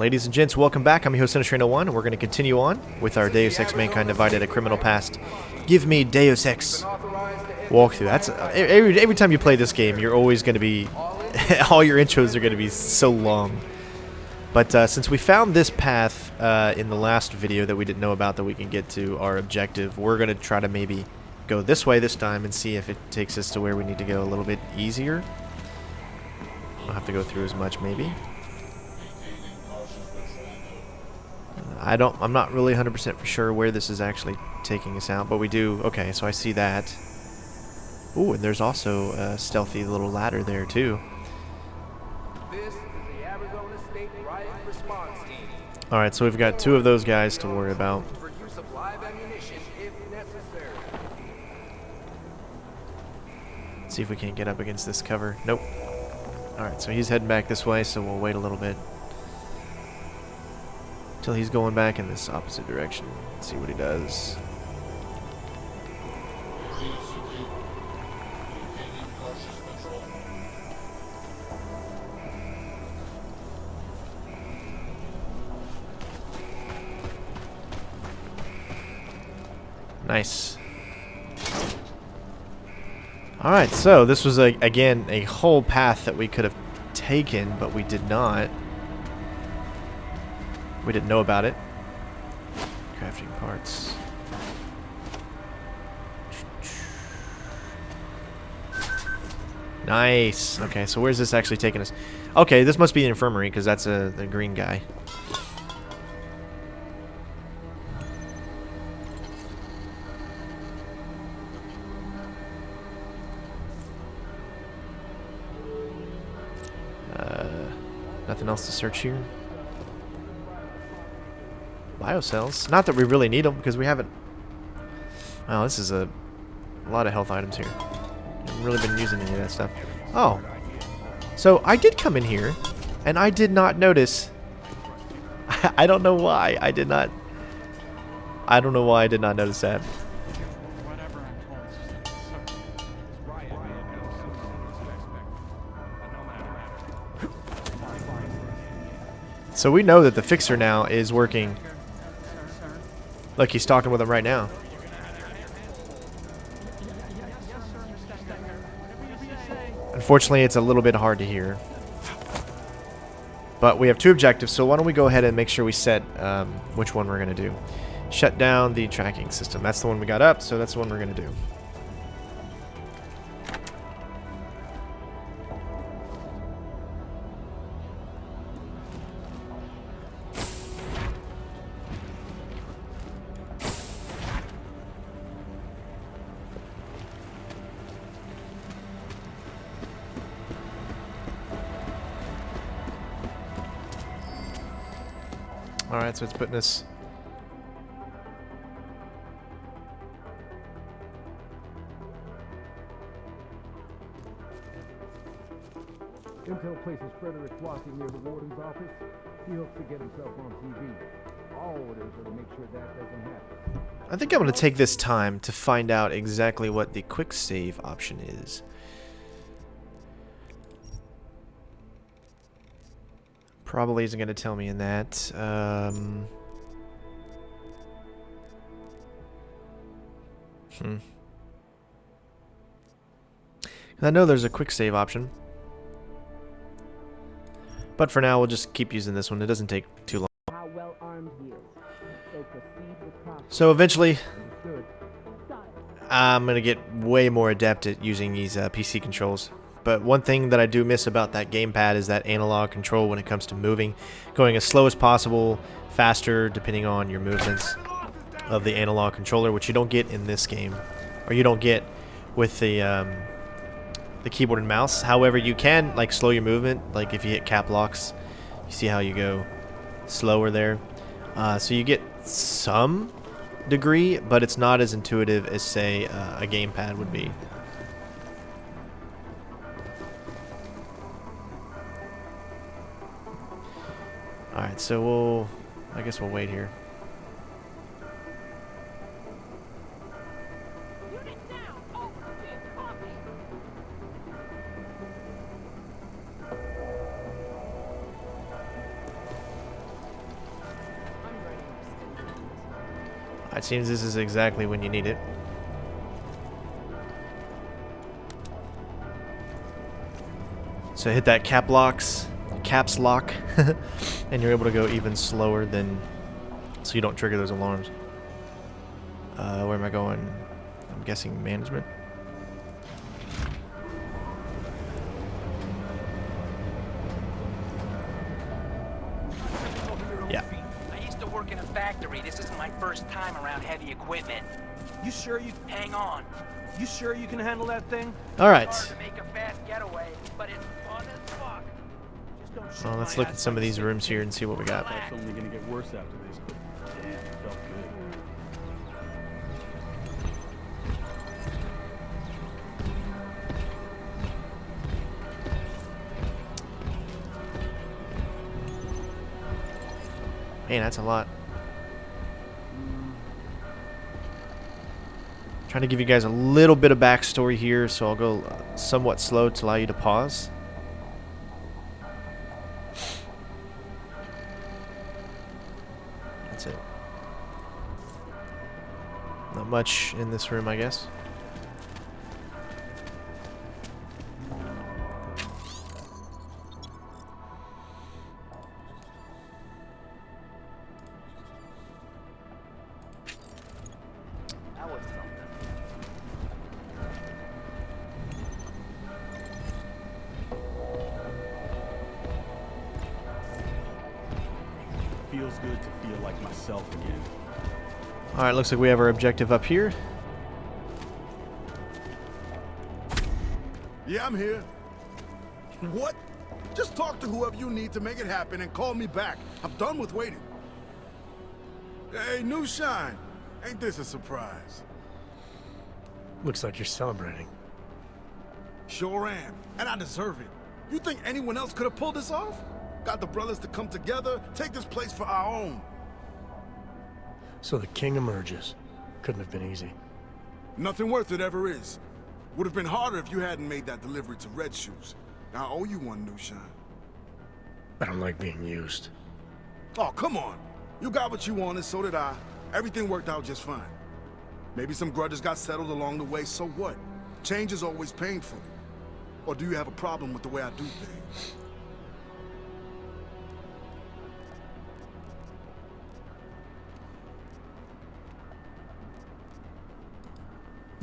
Ladies and gents, welcome back. I'm your host, CenterStrain01, and we're going to continue on with our Deus Ex Mankind Divided, a Criminal Past. Give me Deus Ex Walkthrough. That's every time you play this game, you're always going to be... all your intros are going to be so long. But since we found this path in the last video that we didn't know about that we can get to our objective, we're going to try to maybe go this way this time and see if it takes us to where we need to go a little bit easier. I'll have to go through as much, maybe. I'm not really 100% for sure where this is actually taking us out, but we do. Okay, so I see that. Ooh, and there's also a stealthy little ladder there too. This is the Arizona State Riot Response Team. All right, so we've got two of those guys to worry about. For use of live ammunition if necessary. Let's see if we can't get up against this cover. Nope. All right, so he's heading back this way, so we'll wait a little bit until he's going back in this opposite direction. Let's see what he does. Nice. Alright, so this was, again, a whole path that we could have taken, but we did not. We didn't know about it. Crafting parts. Nice. Okay, so where's this actually taking us? Okay, this must be the infirmary, because that's the green guy. Nothing else to search here. Biocells. Not that we really need them because we haven't. Oh, this is a lot of health items here. Haven't really been using any of that stuff. Oh, so I did come in here, and I did not notice. I don't know why I did not. I don't know why I did not notice that. So we know that the fixer now is working. Look, he's talking with him right now. Unfortunately, it's a little bit hard to hear. But we have two objectives, so why don't we go ahead and make sure we set which one we're going to do. Shut down the tracking system. That's the one we got up, so that's the one we're going to do. Alright, so it's putting us... Intel places Frederick walking near the warden's office. He hopes to get himself on TV. All orders are to make sure that doesn't happen. I think I'm going to take this time to find out exactly what the quick save option is. Probably isn't going to tell me in that. I know there's a quick save option. But for now, we'll just keep using this one. It doesn't take too long. How well armed he is. So proceed with caution. So eventually, I'm going to get way more adept at using these PC controls. But one thing that I do miss about that gamepad is that analog control when it comes to moving. Going as slow as possible, faster, depending on your movements of the analog controller, which you don't get in this game. Or you don't get with the keyboard and mouse. However, you can like slow your movement. Like if you hit cap locks, you see how you go slower there. So you get some degree, but it's not as intuitive as, say, a gamepad would be. Alright, so I guess we'll wait here. It seems this is exactly when you need it. So hit that caps lock, and you're able to go even slower than, so you don't trigger those alarms. Where am I going? I'm guessing management. Yeah. I used to work in a factory. This isn't my first time around heavy equipment. You sure you Hang on. you sure you can handle that thing? All right. Hard to make a fast getaway, but it's fun as fuck. Just don't shoot Well, let's my look at ass some of like these shit. rooms here and see what we got. Relax. It's only gonna get worse after this, but damn, it felt good. Man, that's a lot. Trying to give you guys a little bit of backstory here, so I'll go somewhat slow to allow you to pause. That's it. Not much in this room, I guess. That was something. Feels good to feel like myself again. Alright, looks like we have our objective up here. Yeah, I'm here. What? Just talk to whoever you need to make it happen and call me back. I'm done with waiting. Hey, new shine. Ain't this a surprise? Looks like you're celebrating. Sure am, and I deserve it. You think anyone else could have pulled this off? Got the brothers to come together, take this place for our own. So the king emerges. Couldn't have been easy. Nothing worth it ever is. Would have been harder if you hadn't made that delivery to Red Shoes. Now I owe you one, new shine. I don't like being used. Oh, come on. You got what you wanted, so did I. Everything worked out just fine. Maybe some grudges got settled along the way, so what? Change is always painful. Or do you have a problem with the way I do things?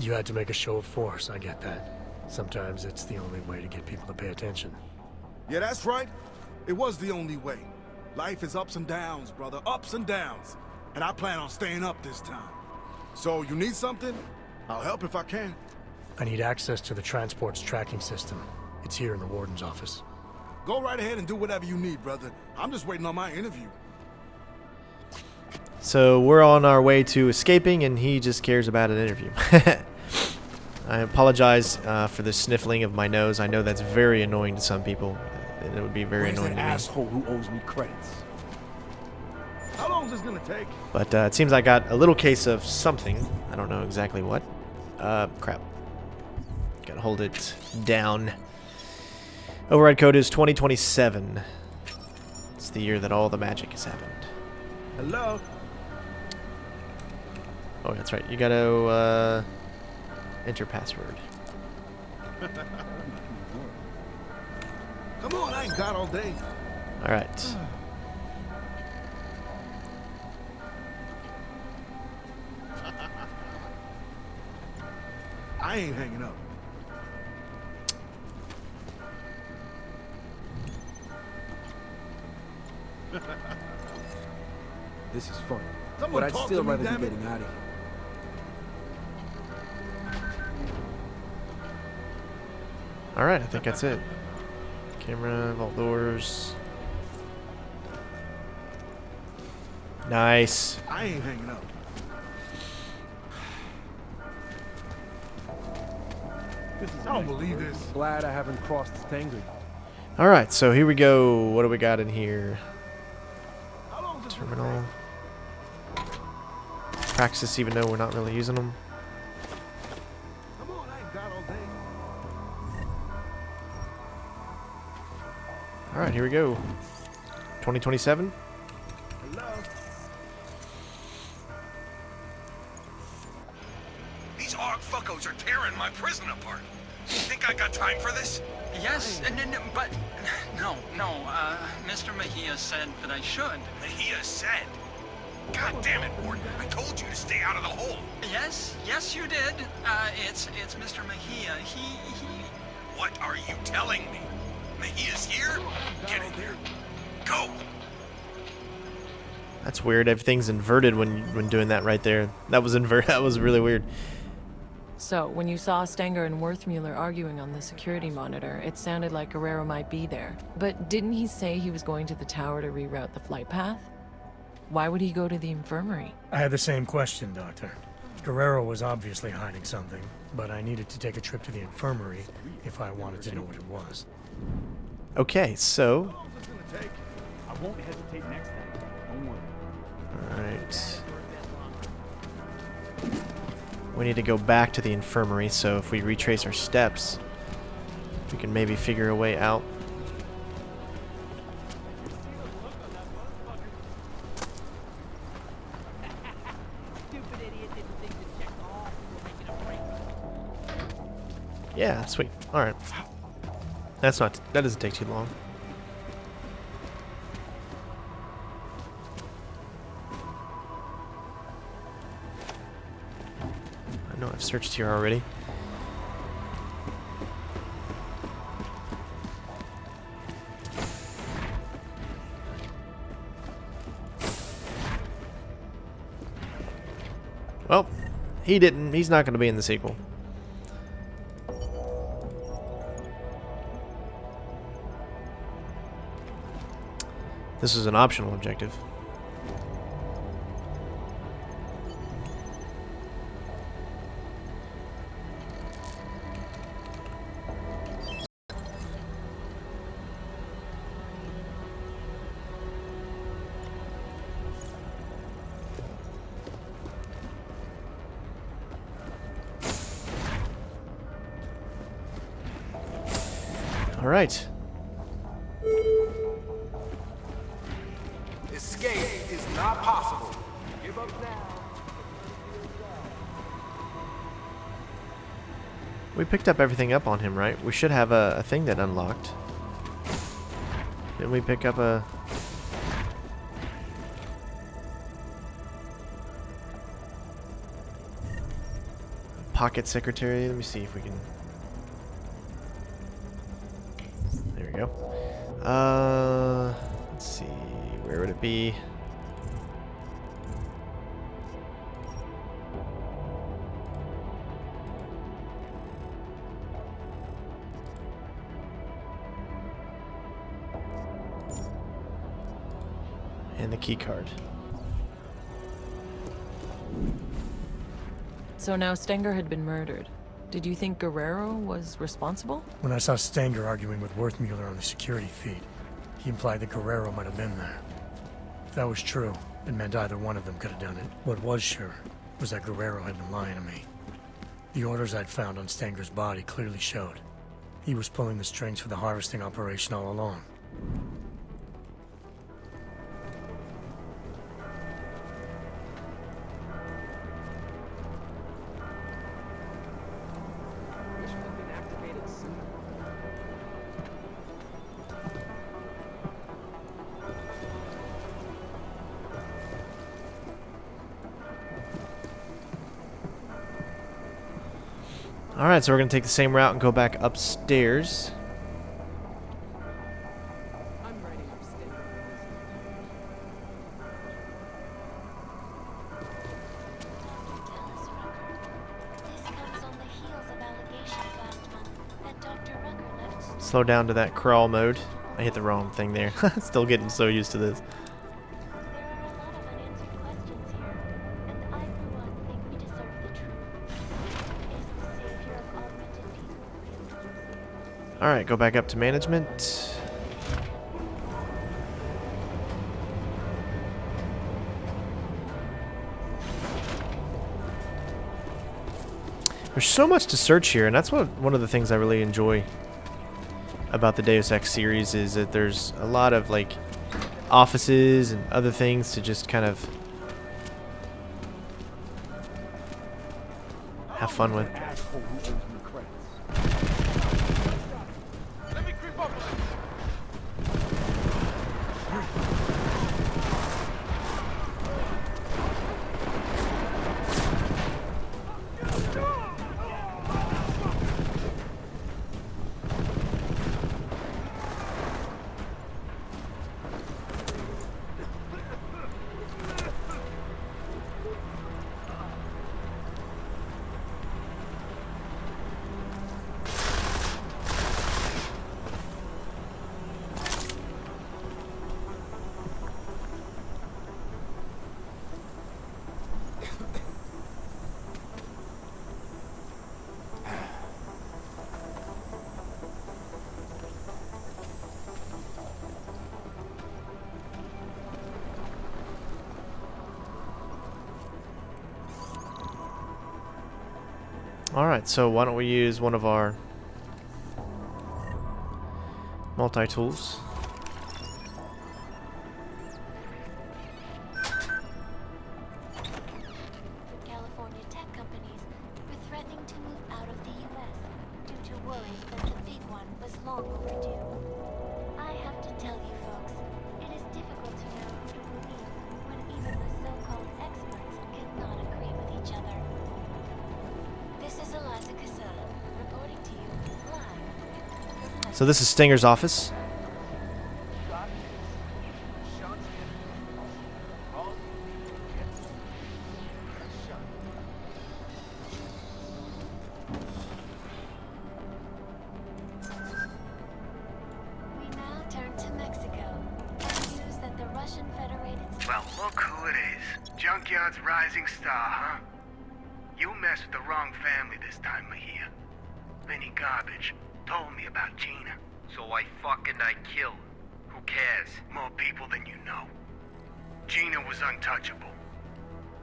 You had to make a show of force, I get that. Sometimes it's the only way to get people to pay attention. Yeah, that's right. It was the only way. Life is ups and downs, brother. Ups and downs. And I plan on staying up this time. So, you need something? I'll help if I can. I need access to the transport's tracking system. It's here in the warden's office. Go right ahead and do whatever you need, brother. I'm just waiting on my interview. So we're on our way to escaping, and he just cares about an interview. I apologize for the sniffling of my nose. I know that's very annoying to some people, and it would be very Where's annoying that to me. asshole who owes me credits? How long is this gonna take? But it seems I got a little case of something. I don't know exactly what. Crap. Gotta hold it down. Override code is 2027. It's the year that all the magic has happened. Hello? Oh, that's right. You gotta enter password. Come on, I ain't got all day. All right. I ain't hanging up. This is fun. Someone But I'd talk still to me, rather be damn it. getting out of here. All right. I think that's it. Camera, vault doors. Nice. I ain't hanging up. I don't believe this. Glad I haven't crossed Tangri. All right. So here we go. What do we got in here? How long is this gonna Terminal. Praxis, even though we're not really using them. take? Come on, I ain't got all day. All right. Here we go. 2027. Hello? wackos are tearing my prison apart. You think I got time for this? Yes, but no, Mr. Mejia said that I should. Mejia said. God damn it, Ward. I told you to stay out of the hole. Yes, you did. It's Mr. Mejia. He... What are you telling me? Mejia's here? Get in there. Go! That's weird. Everything's inverted when doing that right there. That was that was really weird. So, when you saw Stenger and Werthmuller arguing on the security monitor, it sounded like Guerrero might be there. But didn't he say he was going to the tower to reroute the flight path? Why would he go to the infirmary? I had the same question, Doctor. Guerrero was obviously hiding something, but I needed to take a trip to the infirmary if I wanted to know what it was. Okay, so... I won't hesitate next time. Don't worry. Alright. We need to go back to the infirmary, so if we retrace our steps, we can maybe figure a way out. Yeah, sweet. Alright. That doesn't take too long. I know I've searched here already. Well, he's not going to be in the sequel. This is an optional objective. All right. Escape is not possible. Give up now. We picked up everything up on him, right? We should have a thing that unlocked. Didn't we pick up a... pocket secretary? Let me see if we can... There we go. Let's see. Where would it be? And the key card. So now Stenger had been murdered. Did you think Guerrero was responsible? When I saw Stenger arguing with Werthmuller on the security feed, he implied that Guerrero might have been there. If that was true, it meant either one of them could have done it. What was sure was that Guerrero had been lying to me. The orders I'd found on Stenger's body clearly showed. He was pulling the strings for the harvesting operation all along. Alright, so we're going to take the same route and go back upstairs. I'm writing up Stenger. Slow down to that crawl mode. I hit the wrong thing there. Still getting so used to this. Alright, go back up to management. There's so much to search here, and that's one of the things I really enjoy about the Deus Ex series is that there's a lot of like offices and other things to just kind of have fun with. Asshole who owes me credits. Let me creep up on him. Alright, so why don't we use one of our multi-tools. California tech companies were threatening to move out of the U.S. due to worries that the big one was long overdue. I have to tell you folks, it is difficult to know who to believe when even the so-called experts cannot agree with each other. This is Eliza Casella, reporting to you live. So this is Stinger's office. We now turn to Mexico and news that the Russian Federated Well, look who it is. Junkyard's rising star, huh? You messed with the wrong family this time, Mejia. Vinny Garbage told me about Gina. So I killed. Who cares? More people than you know. Gina was untouchable.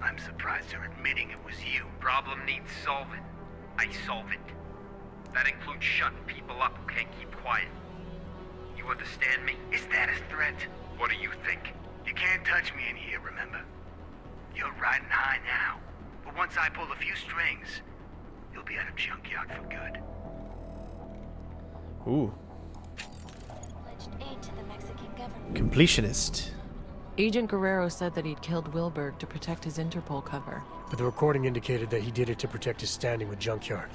I'm surprised you're admitting it was you. Problem needs solving. I solve it. That includes shutting people up who can't keep quiet. You understand me? Is that a threat? What do you think? You can't touch me in here, remember? You're riding high now. But once I pull a few strings, you'll be out of Junkyard for good. Ooh. pledged aid to the Mexican government. Completionist. Agent Guerrero said that he'd killed Wilberg to protect his Interpol cover. But the recording indicated that he did it to protect his standing with Junkyard.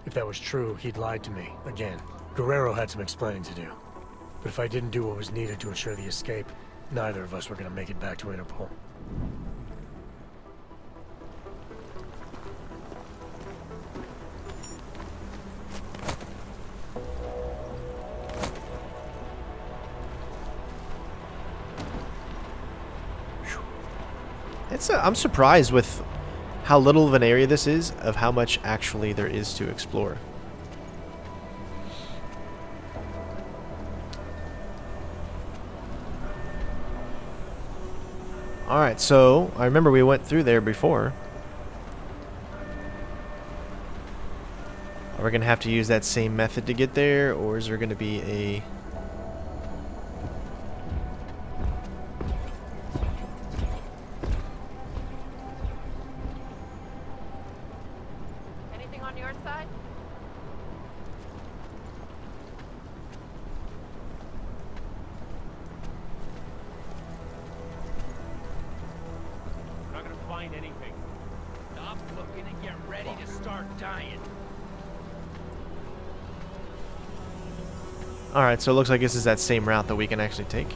If that was true, he'd lied to me, again. Guerrero had some explaining to do. But if I didn't do what was needed to ensure the escape, neither of us were gonna make it back to Interpol. I'm surprised with how little of an area this is, of how much actually there is to explore. Alright, so I remember we went through there before. Are we going to have to use that same method to get there, or is there going to be a... Anything on your side? Not gonna find anything. Stop looking and get ready to start dying. Alright, so it looks like this is that same route that we can actually take.